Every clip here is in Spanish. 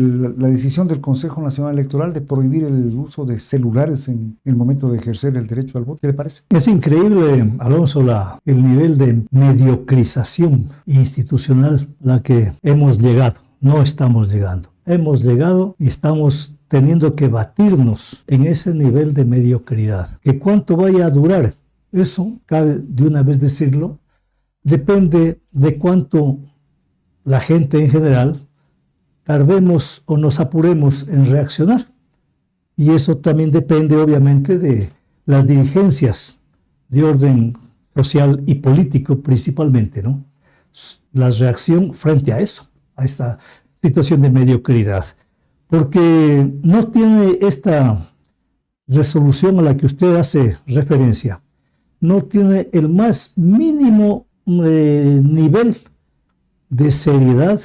la decisión del Consejo Nacional Electoral de prohibir el uso de celulares en el momento de ejercer el derecho al voto. ¿Qué le parece? Es increíble, Alonso, el nivel de mediocrización institucional a la que hemos llegado. No estamos llegando. Hemos llegado y estamos teniendo que batirnos en ese nivel de mediocridad. ¿Que cuánto vaya a durar? Eso, cabe de una vez decirlo, depende de cuánto la gente en general tardemos o nos apuremos en reaccionar. Y eso también depende, obviamente, de las dirigencias de orden social y político principalmente, ¿no? La reacción frente a eso, a esta situación de mediocridad. Porque no tiene esta resolución a la que usted hace referencia, no tiene el más mínimo nivel de seriedad,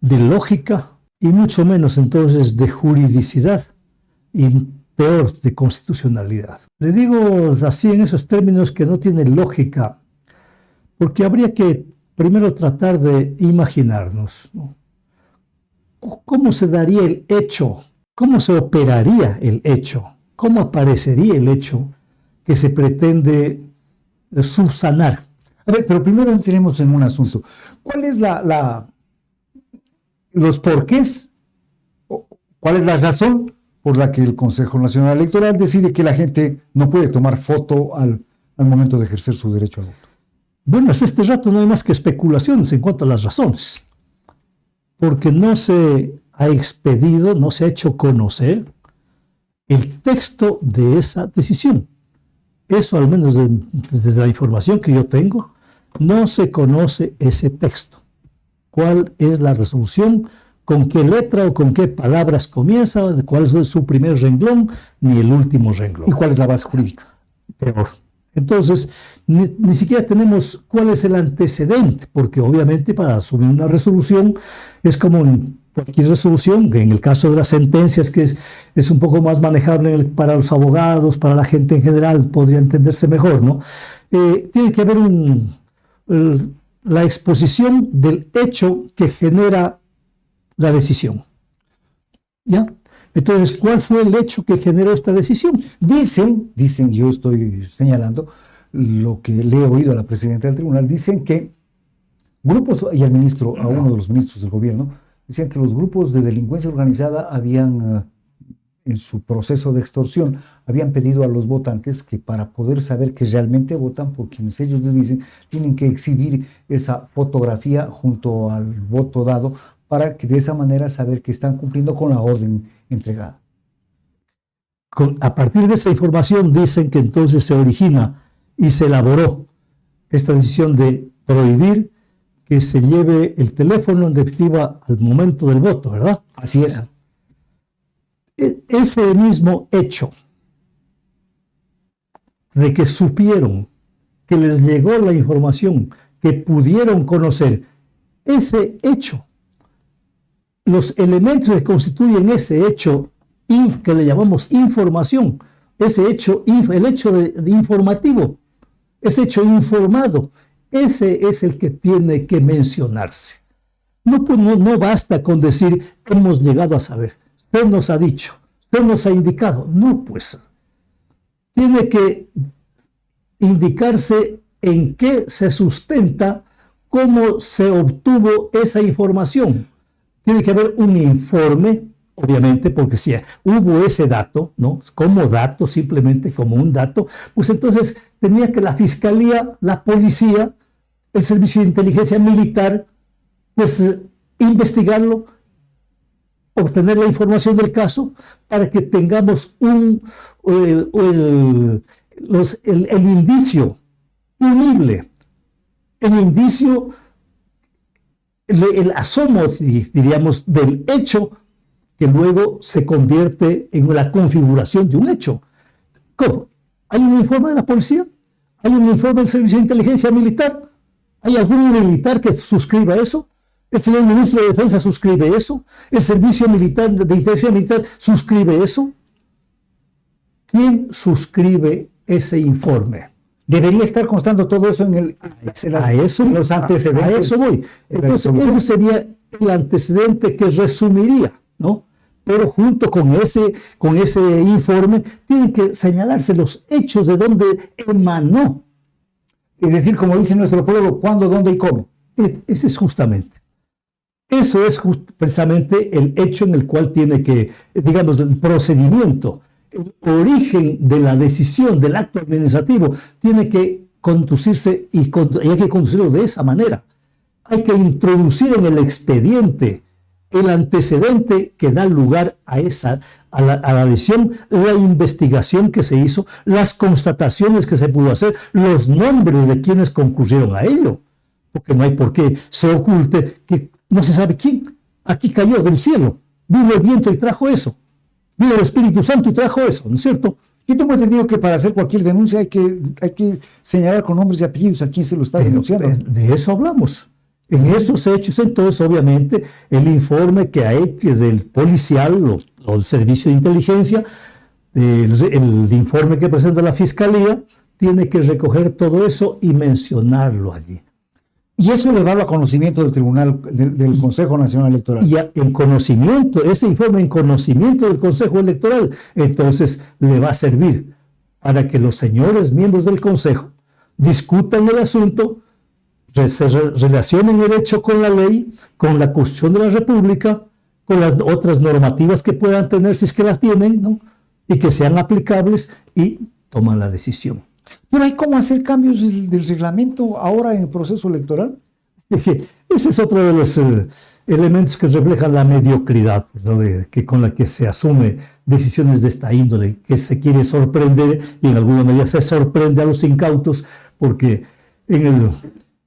de lógica y mucho menos entonces de juridicidad y peor de constitucionalidad. Le digo así en esos términos que no tiene lógica, porque habría que primero tratar de imaginarnos, ¿no? ¿Cómo se daría el hecho? ¿Cómo se operaría el hecho? ¿Cómo aparecería el hecho que se pretende subsanar? A ver, pero primero tenemos en un asunto. ¿Cuál es los porqués? ¿Cuál es la razón por la que el Consejo Nacional Electoral decide que la gente no puede tomar foto al momento de ejercer su derecho al voto? Bueno, hasta este rato no hay más que especulaciones en cuanto a las razones, porque no se ha expedido, no se ha hecho conocer el texto de esa decisión. Eso, al menos desde la información que yo tengo, no se conoce ese texto. ¿Cuál es la resolución? ¿Con qué letra o con qué palabras comienza? ¿Cuál es su primer renglón? Ni el último renglón. ¿Y cuál es la base jurídica? Peor. Entonces, ni siquiera tenemos cuál es el antecedente, porque obviamente para asumir una resolución es como en cualquier resolución, que en el caso de las sentencias, que es un poco más manejable para los abogados, para la gente en general, podría entenderse mejor, ¿no? Tiene que haber la exposición del hecho que genera la decisión. ¿Ya? Entonces, ¿cuál fue el hecho que generó esta decisión? Dicen, yo estoy señalando lo que le he oído a la presidenta del tribunal, dicen que grupos, y al ministro, a uno de los ministros del gobierno, decían que los grupos de delincuencia organizada habían, en su proceso de extorsión, habían pedido a los votantes que para poder saber que realmente votan por quienes ellos les dicen, tienen que exhibir esa fotografía junto al voto dado para que de esa manera saber que están cumpliendo con la orden entregada. A partir de esa información dicen que entonces se origina y se elaboró esta decisión de prohibir que se lleve el teléfono en definitiva al momento del voto, ¿verdad? Así es. Ese mismo hecho de que supieron, que les llegó la información, que pudieron conocer ese hecho, los elementos que constituyen ese hecho que le llamamos información, ese hecho, el hecho de informativo, ese hecho informado, ese es el que tiene que mencionarse. No basta con decir hemos llegado a saber, usted nos ha dicho, usted nos ha indicado. No, pues tiene que indicarse en qué se sustenta, cómo se obtuvo esa información. Tiene que haber un informe, obviamente, porque si hubo ese dato, ¿no? Como dato, simplemente como un dato, pues entonces tenía que la fiscalía, la policía, el servicio de inteligencia militar, pues investigarlo, obtener la información del caso para que tengamos el indicio punible, el indicio, el asomo, diríamos, del hecho que luego se convierte en la configuración de un hecho. ¿Cómo? ¿Hay un informe de la policía? ¿Hay un informe del servicio de inteligencia militar? ¿Hay algún militar que suscriba eso? ¿El señor ministro de Defensa suscribe eso? ¿El servicio militar de inteligencia militar suscribe eso? ¿Quién suscribe ese informe? Debería estar constando todo eso en los antecedentes. A eso voy. Entonces, eso sería el antecedente que resumiría, ¿no? Pero junto con ese informe tienen que señalarse los hechos de donde emanó. Es decir, como dice nuestro pueblo, cuándo, dónde y cómo. Ese es justamente. Eso es precisamente el hecho en el cual tiene que, digamos, el procedimiento, el origen de la decisión del acto administrativo tiene que conducirse y hay que conducirlo de esa manera. Hay que introducir en el expediente el antecedente que da lugar a la decisión, la investigación que se hizo, las constataciones que se pudo hacer, los nombres de quienes concurrieron a ello, porque no hay por qué se oculte que no se sabe quién. Aquí cayó del cielo, vino el viento y trajo eso, vino el Espíritu Santo y trajo eso, ¿no es cierto? Yo tengo entendido que para hacer cualquier denuncia hay que señalar con nombres y apellidos a quién se lo está denunciando. De eso hablamos. En esos hechos, entonces, obviamente, el informe que hay del policial o el servicio de inteligencia, el informe que presenta la fiscalía, tiene que recoger todo eso y mencionarlo allí. Y eso llevarlo a conocimiento del Tribunal, del Consejo Nacional Electoral. Y en conocimiento, ese informe en conocimiento del Consejo Electoral, entonces le va a servir para que los señores miembros del Consejo discutan el asunto, se relacionen el hecho con la ley, con la Constitución de la República, con las otras normativas que puedan tener, si es que las tienen, ¿no? Y que sean aplicables y toman la decisión. Pero hay cómo hacer cambios del reglamento ahora en el proceso electoral. Ese es otro de los elementos que reflejan la mediocridad, ¿no? Con la que se asume decisiones de esta índole, que se quiere sorprender y en alguna medida se sorprende a los incautos, porque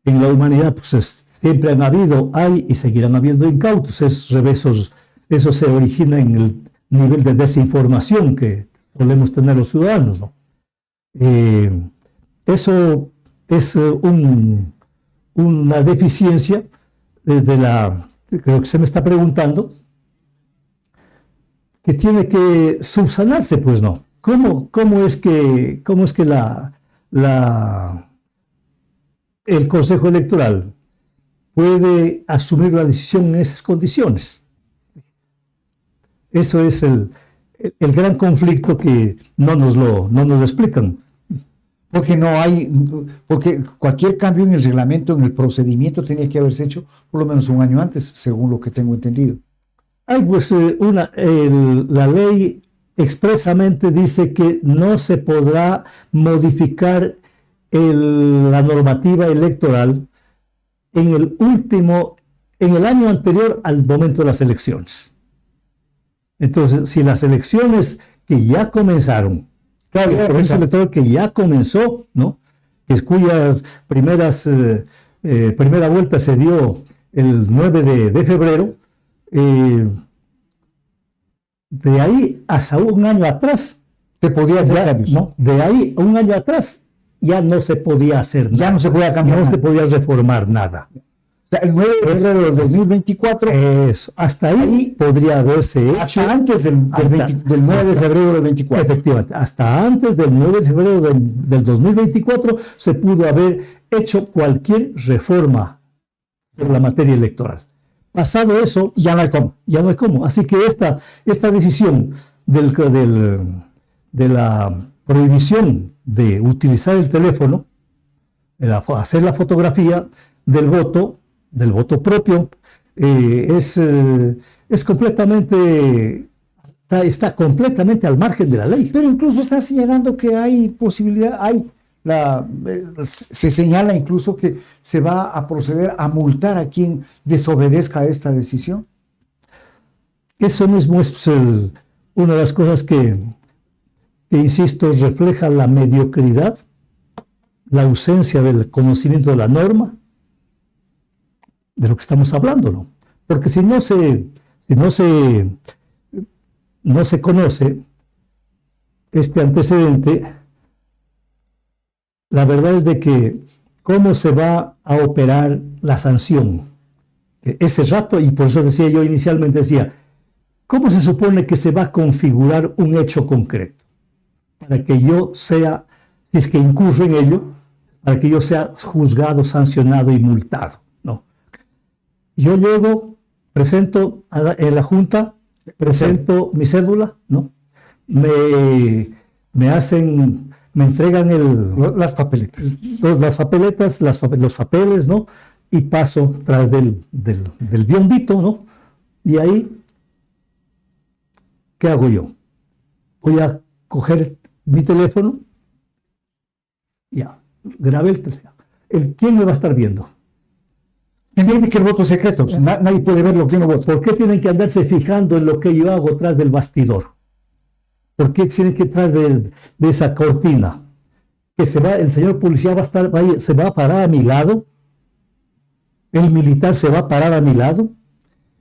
en la humanidad pues siempre han habido, hay y seguirán habiendo incautos. Eso se origina en el nivel de desinformación que solemos tener los ciudadanos, ¿no? Eso es una deficiencia creo que se me está preguntando, que tiene que subsanarse, pues no. ¿Cómo es que el Consejo Electoral puede asumir la decisión en esas condiciones? Eso es el gran conflicto que no nos lo explican. Porque cualquier cambio en el reglamento, en el procedimiento, tenía que haberse hecho por lo menos un año antes, según lo que tengo entendido. Pues la ley expresamente dice que no se podrá modificar la normativa electoral en el año anterior al momento de las elecciones. Entonces, si las elecciones que ya comenzaron, claro, el proceso electoral que ya comenzó, ¿no? Cuya primera vuelta se dio el 9 de febrero, de ahí hasta un año atrás se podía hacer cambios, ¿no? De ahí a un año atrás ya no se podía hacer nada. Ya no se podía cambiar no nada. se podía reformar nada. O sea, el 9 de febrero del 2024. Eso, hasta ahí podría haberse hecho. Hasta antes del 9 de febrero del 24. Efectivamente, hasta antes del 9 de febrero del 2024 se pudo haber hecho cualquier reforma en la materia electoral. Pasado eso, ya no hay cómo. Ya no hay cómo. Así que esta decisión de la prohibición de utilizar el teléfono, hacer la fotografía del voto propio, está completamente al margen de la ley. Pero incluso está señalando que hay posibilidad, se señala incluso que se va a proceder a multar a quien desobedezca a esta decisión. Eso mismo es una de las cosas que insisto, refleja la mediocridad, la ausencia del conocimiento de la norma, de lo que estamos hablando, ¿no? Porque si no se conoce este antecedente, la verdad es de que cómo se va a operar la sanción. Ese rato, y por eso decía yo inicialmente, ¿cómo se supone que se va a configurar un hecho concreto? Para que yo sea, si es que incurro en ello, para que yo sea juzgado, sancionado y multado. No. Yo llego presento en la junta, presento mi cédula, ¿no? Me entregan las papeletas. Los papeles, ¿no? Y paso tras del biombito, ¿no? Y ahí, ¿qué hago yo? Voy a coger mi teléfono, ya, grabé el teléfono. ¿Quién me va a estar viendo? Entiende que el voto es secreto, pues, nadie puede ver lo que uno vota. ¿Por qué tienen que andarse fijando en lo que yo hago tras del bastidor? ¿Por qué tienen que tras de esa cortina? Que el señor policía se va a parar a mi lado, el militar se va a parar a mi lado,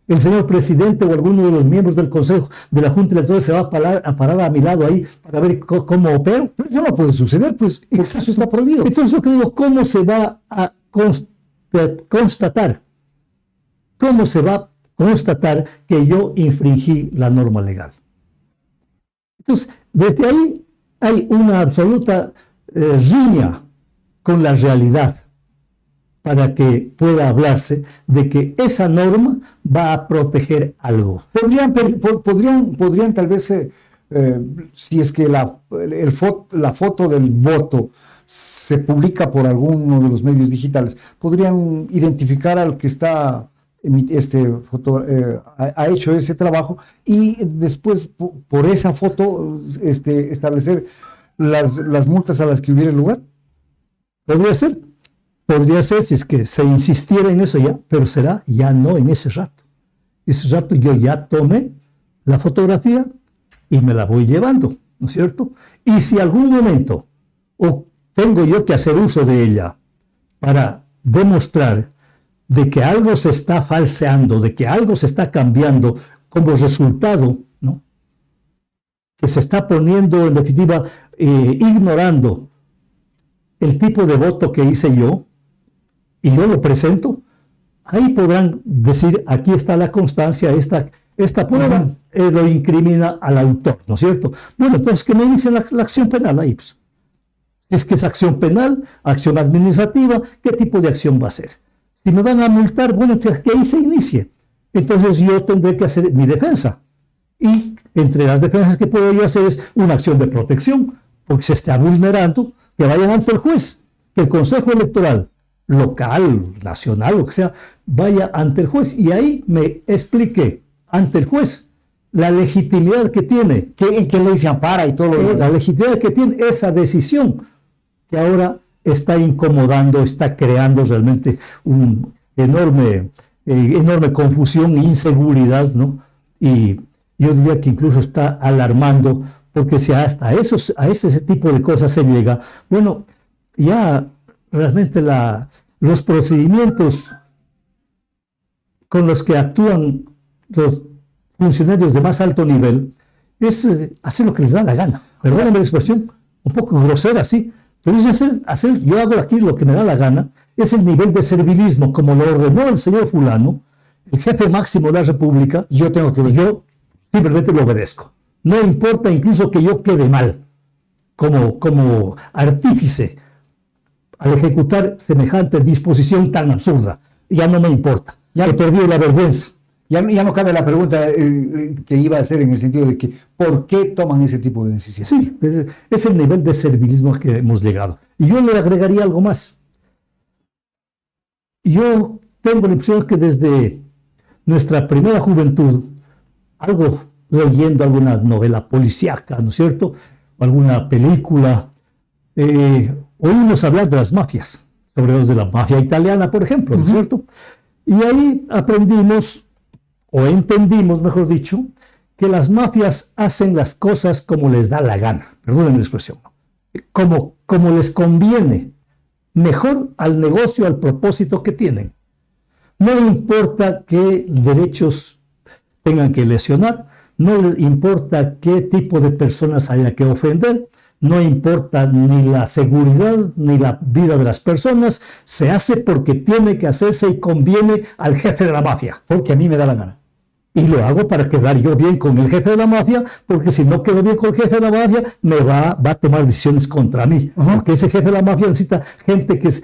el señor presidente o alguno de los miembros del Consejo de la Junta Electoral se va a parar a mi lado ahí para ver cómo opero. Pero eso no puede suceder, pues eso está prohibido. Entonces lo que digo, ¿cómo se va a constatar? ¿Cómo se va a constatar que yo infringí la norma legal? Entonces, desde ahí hay una absoluta riña con la realidad para que pueda hablarse de que esa norma va a proteger algo. Podrían tal vez, si es que la foto del voto se publica por alguno de los medios digitales, podrían identificar al que está ha hecho ese trabajo y después por esa foto establecer las multas a las que hubiera lugar. Podría ser si es que se insistiera en eso ya, pero será ya no en ese rato. Ese rato yo ya tomé la fotografía y me la voy llevando, ¿no es cierto? Y si algún momento tengo yo que hacer uso de ella para demostrar de que algo se está falseando, de que algo se está cambiando como resultado, ¿no? Que se está poniendo, en definitiva, ignorando el tipo de voto que hice yo, y yo lo presento, ahí podrán decir, aquí está la constancia, esta prueba lo incrimina al autor, ¿no es cierto? Bueno, entonces, ¿qué me dice la acción penal ahí? Pues, es que es acción penal, acción administrativa, ¿qué tipo de acción va a ser? Si me van a multar, bueno, que ahí se inicie. Entonces yo tendré que hacer mi defensa. Y entre las defensas que puedo yo hacer es una acción de protección, porque se está vulnerando, que vayan ante el juez, que el Consejo Electoral local, nacional, lo que sea, vaya ante el juez y ahí me explique ante el juez la legitimidad que tiene, en qué ley se ampara y todo lo demás. La legitimidad que tiene esa decisión que ahora está incomodando, está creando realmente un enorme confusión e inseguridad, ¿no? Y yo diría que incluso está alarmando, porque si hasta a ese tipo de cosas se llega, bueno, ya realmente los procedimientos con los que actúan los funcionarios de más alto nivel es hacer lo que les da la gana. Perdóname la expresión, un poco grosera, sí, pero es yo hago aquí lo que me da la gana, es el nivel de servilismo, como lo ordenó el señor fulano, el jefe máximo de la República, yo simplemente lo obedezco. No importa incluso que yo quede mal, como artífice, al ejecutar semejante disposición tan absurda. Ya no me importa, ya he perdido la vergüenza. Ya no cabe la pregunta que iba a hacer en el sentido de que ¿por qué toman ese tipo de decisiones? Sí, es el nivel de servilismo que hemos llegado. Y yo le agregaría algo más. Yo tengo la impresión que desde nuestra primera juventud, leyendo alguna novela policíaca, ¿no es cierto?, o alguna película, oímos hablar de las mafias, sobre todo de la mafia italiana, por ejemplo, ¿no es cierto? Y ahí aprendimos, o entendimos, mejor dicho, que las mafias hacen las cosas como les da la gana, perdónenme la expresión, como les conviene, mejor al negocio, al propósito que tienen. No importa qué derechos tengan que lesionar, no importa qué tipo de personas haya que ofender, no importa ni la seguridad ni la vida de las personas, se hace porque tiene que hacerse y conviene al jefe de la mafia. Porque a mí me da la gana. Y lo hago para quedar yo bien con el jefe de la mafia, porque si no quedo bien con el jefe de la mafia, me va a tomar decisiones contra mí. Porque ese jefe de la mafia necesita gente que es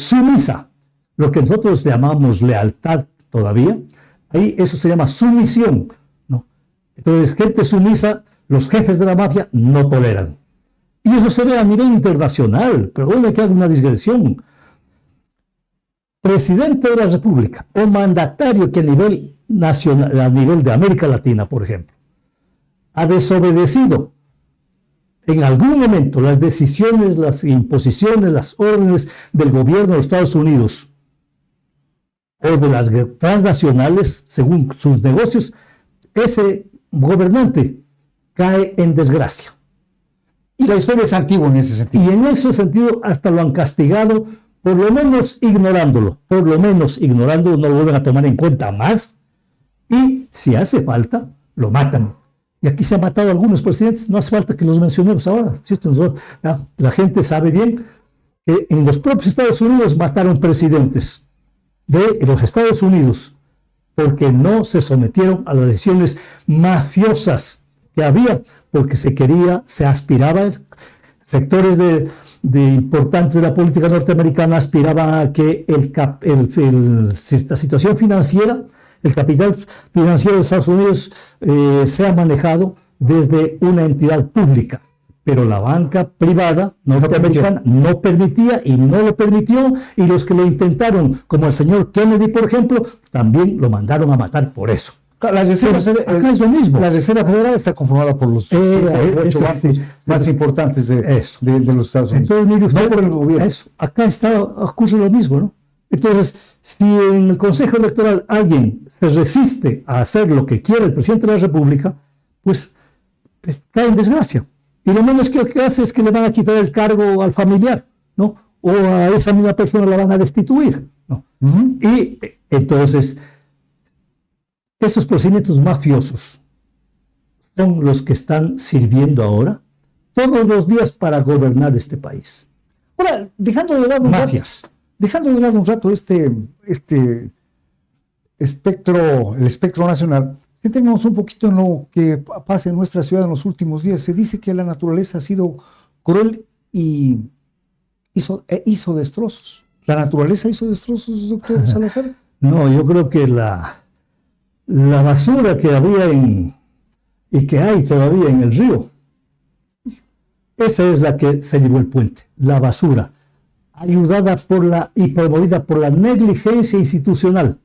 sumisa, lo que nosotros llamamos lealtad todavía, Ahí eso se llama sumisión, ¿no? Entonces, gente sumisa, los jefes de la mafia no toleran. Y eso se ve a nivel internacional, perdone que haga una digresión. Presidente de la República o mandatario que a nivel nacional, a nivel de América Latina, por ejemplo, ha desobedecido en algún momento las decisiones, las imposiciones, las órdenes del gobierno de los Estados Unidos o de las transnacionales, según sus negocios, ese gobernante cae en desgracia. Y la historia es antigua en ese sentido. Y en ese sentido hasta lo han castigado, por lo menos ignorándolo, no lo vuelven a tomar en cuenta más, y si hace falta, lo matan. Y aquí se han matado algunos presidentes, no hace falta que los mencionemos ahora, ¿cierto? La gente sabe bien que en los propios Estados Unidos mataron presidentes de los Estados Unidos porque no se sometieron a las decisiones mafiosas que había, porque se aspiraba, sectores de importantes de la política norteamericana aspiraban a que la situación financiera, el capital financiero de Estados Unidos sea manejado desde una entidad pública, pero la banca privada norteamericana no permitía y no lo permitió, y los que lo intentaron, como el señor Kennedy, por ejemplo, también lo mandaron a matar por eso. La Reserva, acá es lo mismo. La Reserva Federal está conformada por los 8 bancos más importantes de los Estados Unidos. Entonces, mire usted, no por el gobierno. Acá ocurre lo mismo, ¿no? Entonces, si en el Consejo Electoral alguien se resiste a hacer lo que quiere el presidente de la República, pues cae en desgracia. Y lo menos que hace es que le van a quitar el cargo al familiar, ¿no? O a esa misma persona la van a destituir, ¿no? Y entonces, esos procedimientos mafiosos son los que están sirviendo ahora todos los días para gobernar este país. Ahora, dejando de lado un rato este espectro, el espectro nacional, centrémonos un poquito en lo que pasa en nuestra ciudad en los últimos días. Se dice que la naturaleza ha sido cruel y hizo destrozos. ¿La naturaleza hizo destrozos, doctor Salazar? No, yo creo que la basura que había y que hay todavía en el río, esa es la que se llevó el puente, la basura, ayudada y promovida por la negligencia institucional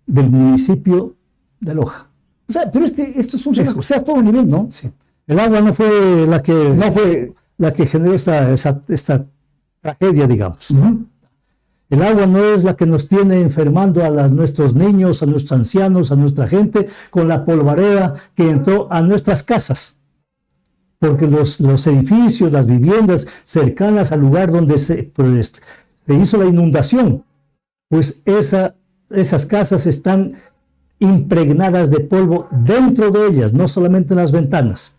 del municipio de Loja. O sea, pero esto es un relajo, o sea, a todo nivel, ¿no? Sí. El agua no fue la que generó esta tragedia, digamos. El agua no es la que nos tiene enfermando a nuestros niños, a nuestros ancianos, a nuestra gente, con la polvareda que entró a nuestras casas. Porque los edificios, las viviendas cercanas al lugar donde se hizo la inundación, pues esas casas están impregnadas de polvo dentro de ellas, no solamente en las ventanas.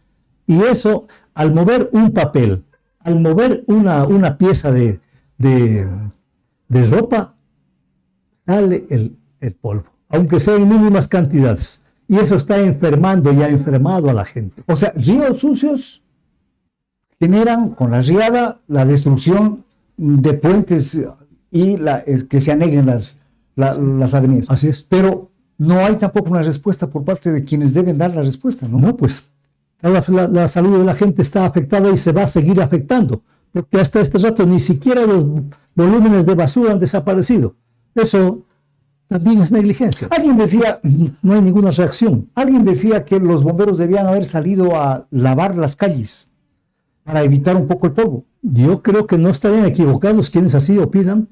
Y eso, al mover un papel, al mover una pieza de ropa, sale el polvo, aunque sea en mínimas cantidades. Y eso está enfermando y ha enfermado a la gente. O sea, ríos sucios generan con la riada la destrucción de puentes y que se aneguen las avenidas. Así es. Pero no hay tampoco una respuesta por parte de quienes deben dar la respuesta, ¿no? No, pues la salud de la gente está afectada y se va a seguir afectando, porque hasta este rato ni siquiera los volúmenes de basura han desaparecido. Eso también es negligencia. Alguien decía, no hay ninguna reacción. Alguien decía que los bomberos debían haber salido a lavar las calles para evitar un poco el polvo. Yo creo que no estarían equivocados quienes así opinan,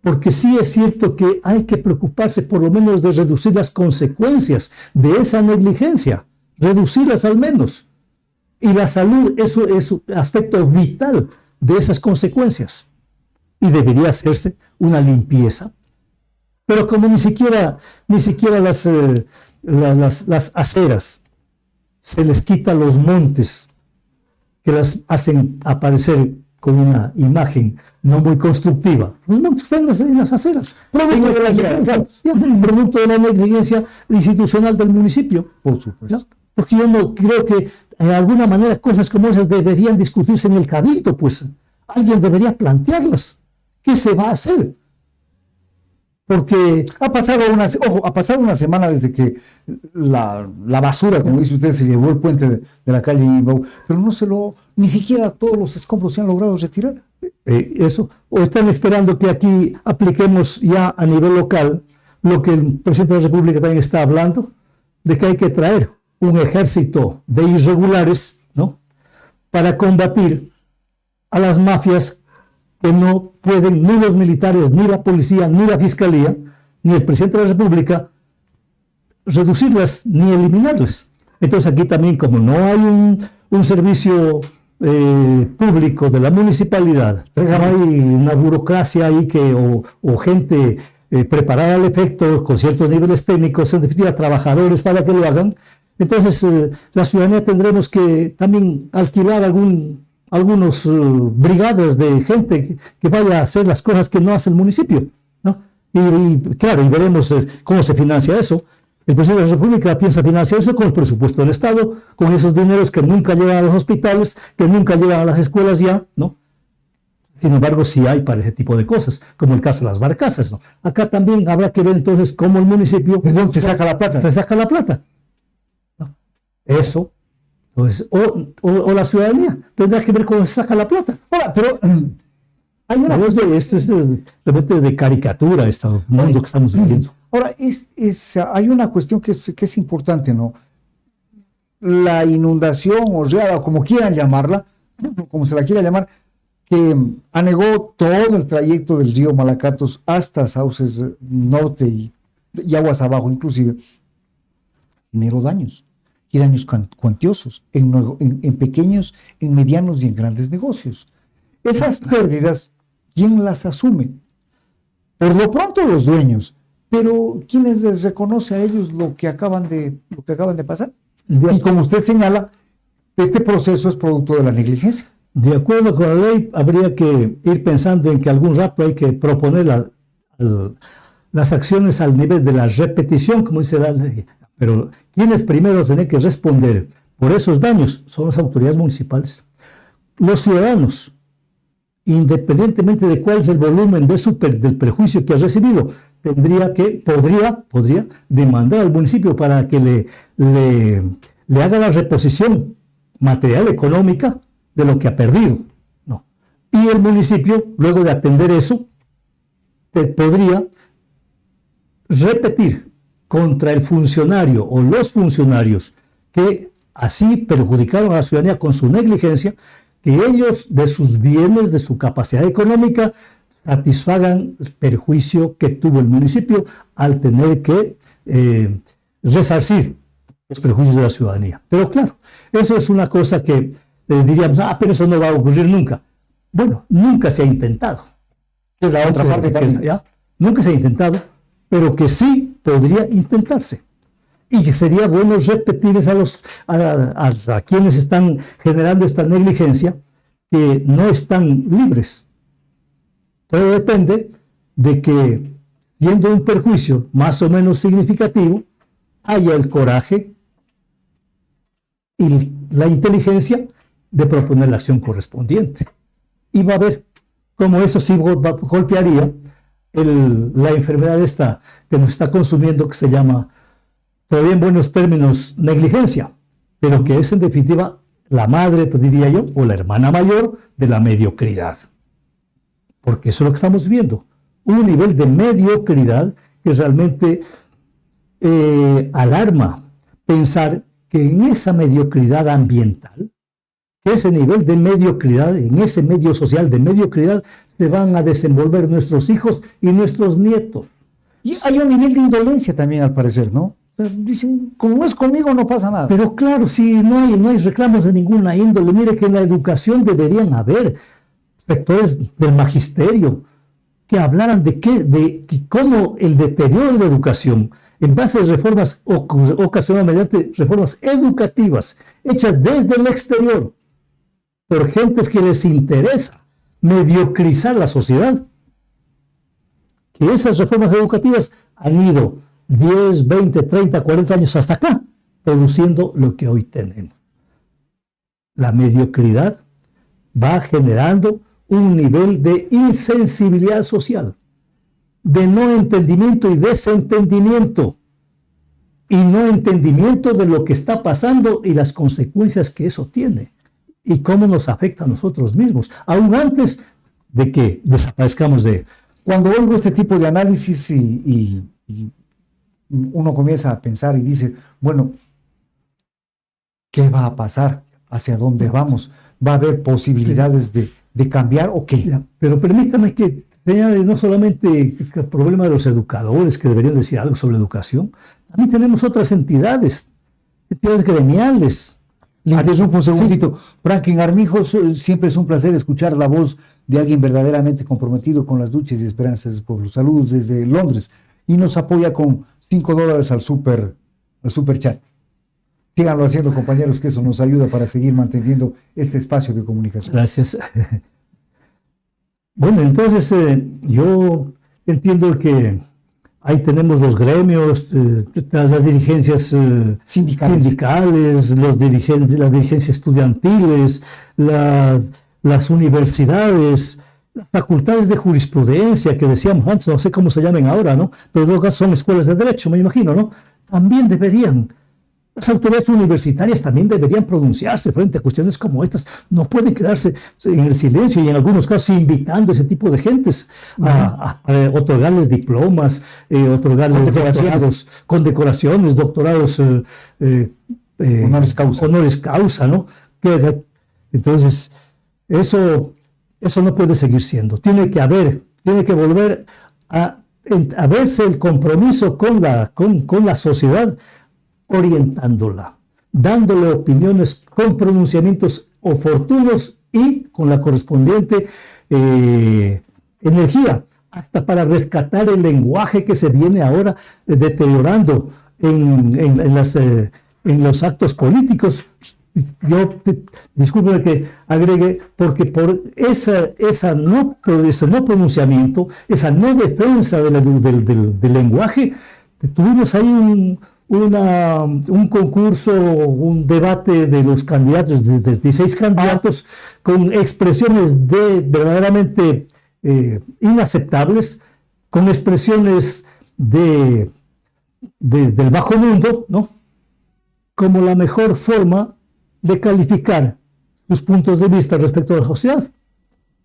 porque sí es cierto que hay que preocuparse por lo menos de reducir las consecuencias de esa negligencia, reducirlas al menos. Y la salud es un aspecto vital de esas consecuencias. Y debería hacerse una limpieza. Pero como ni siquiera las aceras se les quita los montes que las hacen aparecer con una imagen no muy constructiva. Los montes están en las aceras. Producto de la negligencia institucional del municipio. Por supuesto. ¿No? Porque yo no creo que de alguna manera cosas como esas deberían discutirse en el cabildo, pues alguien debería plantearlas. ¿Qué se va a hacer? porque Ha pasado una semana desde que la basura, como dice usted, se llevó el puente de la calle Imbau, pero ni siquiera todos los escombros se han logrado retirar. eso, o están esperando que aquí apliquemos ya a nivel local lo que el presidente de la República también está hablando, de que hay que traer un ejército de irregulares, ¿no?, para combatir a las mafias que no pueden ni los militares, ni la policía, ni la fiscalía, ni el presidente de la República reducirlas ni eliminarlas. Entonces aquí también, como no hay un servicio público de la municipalidad, no hay una burocracia ahí o gente preparada al efecto con ciertos niveles técnicos, en definitiva trabajadores para que lo hagan, entonces la ciudadanía tendremos que también alquilar algunos brigadas de gente que vaya a hacer las cosas que no hace el municipio, ¿no? Y claro, y veremos cómo se financia eso. El presidente de la República piensa financiarse con el presupuesto del Estado, con esos dineros que nunca llegan a los hospitales, que nunca llegan a las escuelas ya, ¿no? Sin embargo, sí hay para ese tipo de cosas, como el caso de las barcazas, ¿no? Acá también habrá que ver entonces cómo el municipio... ¿De dónde se saca la plata? Se saca la plata, ¿no? Eso, entonces, o la ciudadanía tendrá que ver cómo se saca la plata. Ahora, pero hay una esto es realmente de caricatura, este mundo que estamos viviendo. Ahora, hay una cuestión que es importante, ¿no? La inundación o riada, o como quieran llamarla, como se la quiera llamar, que anegó todo el trayecto del río Malacatos hasta Sauces Norte y aguas abajo inclusive, generó daños, y daños cuantiosos en pequeños, en medianos y en grandes negocios. Esas pérdidas, ¿quién las asume? Por lo pronto los dueños, pero ¿quiénes les reconoce a ellos lo que acaban de pasar? Y como usted señala, este proceso es producto de la negligencia. De acuerdo con la ley, habría que ir pensando en que algún rato hay que proponer las acciones al nivel de la repetición, como dice la ley. Pero quienes primero tienen que responder por esos daños son las autoridades municipales. Los ciudadanos, independientemente de cuál es el volumen del perjuicio que ha recibido, podría demandar al municipio para que le haga la reposición material, económica, de lo que ha perdido, ¿no? Y el municipio, luego de atender eso, podría repetir contra el funcionario o los funcionarios que así perjudicaron a la ciudadanía con su negligencia, que ellos de sus bienes, de su capacidad económica, satisfagan el perjuicio que tuvo el municipio al tener que resarcir los perjuicios de la ciudadanía. Pero claro, eso es una cosa que diríamos, pero eso no va a ocurrir nunca. Bueno, nunca se ha intentado. Es la otra parte también. Nunca se ha intentado, pero que sí podría intentarse. Y que sería bueno repetirles a quienes están generando esta negligencia que no están libres. Todo depende de que, siendo un perjuicio más o menos significativo, haya el coraje y la inteligencia de proponer la acción correspondiente. Y va a ver cómo eso sí golpearía la enfermedad esta que nos está consumiendo, que se llama, todavía en buenos términos, negligencia, pero que es en definitiva la madre, pues diría yo, o la hermana mayor de la mediocridad. Porque eso es lo que estamos viendo, un nivel de mediocridad que realmente alarma pensar que en esa mediocridad ambiental, que ese nivel de mediocridad, en ese medio social de mediocridad, se van a desenvolver nuestros hijos y nuestros nietos. Y hay un nivel de indolencia también, al parecer, ¿no? Dicen, como no es conmigo, no pasa nada. Pero claro, si no hay reclamos de ninguna índole, mire que en la educación deberían haber sectores del magisterio que hablaran de cómo el deterioro de la educación, en base a reformas ocasionadas mediante reformas educativas, hechas desde el exterior, por gentes que les interesa mediocrizar la sociedad, que esas reformas educativas han ido 10, 20, 30, 40 años hasta acá, produciendo lo que hoy tenemos. La mediocridad va generando un nivel de insensibilidad social, de no entendimiento y desentendimiento, y no entendimiento de lo que está pasando y las consecuencias que eso tiene, y cómo nos afecta a nosotros mismos, aún antes de que desaparezcamos de... Cuando oigo este tipo de análisis y uno comienza a pensar y dice, bueno, ¿qué va a pasar? ¿Hacia dónde vamos? ¿Va a haber posibilidades de cambiar o qué? Ya, pero permítame que señale no solamente el problema de los educadores, que deberían decir algo sobre educación, también tenemos otras entidades gremiales. Le interrumpo un segundito. Franklin Armijos, siempre es un placer escuchar la voz de alguien verdaderamente comprometido con las luchas y esperanzas del pueblo. Saludos desde Londres y nos apoya con $5 al super chat. Síganlo haciendo, compañeros, que eso nos ayuda para seguir manteniendo este espacio de comunicación. Gracias. Bueno, entonces yo entiendo que ahí tenemos los gremios, las dirigencias sindicales, las dirigencias estudiantiles, las universidades, las facultades de jurisprudencia que decíamos antes, no sé cómo se llaman ahora, ¿no? Pero en todo caso son escuelas de derecho, me imagino, ¿no? También deberían. Las autoridades universitarias también deberían pronunciarse frente a cuestiones como estas. No pueden quedarse en el silencio y en algunos casos invitando a ese tipo de gentes a otorgarles diplomas, otorgarles doctorados, condecoraciones, doctorados honoris causa, ¿no? Entonces, eso no puede seguir siendo. Tiene que volver a verse el compromiso con la sociedad, orientándola, dándole opiniones con pronunciamientos oportunos y con la correspondiente energía, hasta para rescatar el lenguaje que se viene ahora deteriorando en los actos políticos. Discúlpeme que agregue, porque por esa no pronunciamiento, esa no defensa del lenguaje, tuvimos ahí un concurso, un debate de los candidatos, de 16 candidatos, con expresiones verdaderamente inaceptables, con expresiones del bajo mundo, ¿no? Como la mejor forma de calificar sus puntos de vista respecto a la sociedad.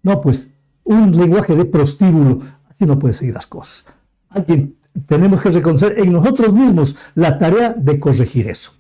No, pues, un lenguaje de prostíbulo, así no puede seguir las cosas. Tenemos que reconocer en nosotros mismos la tarea de corregir eso.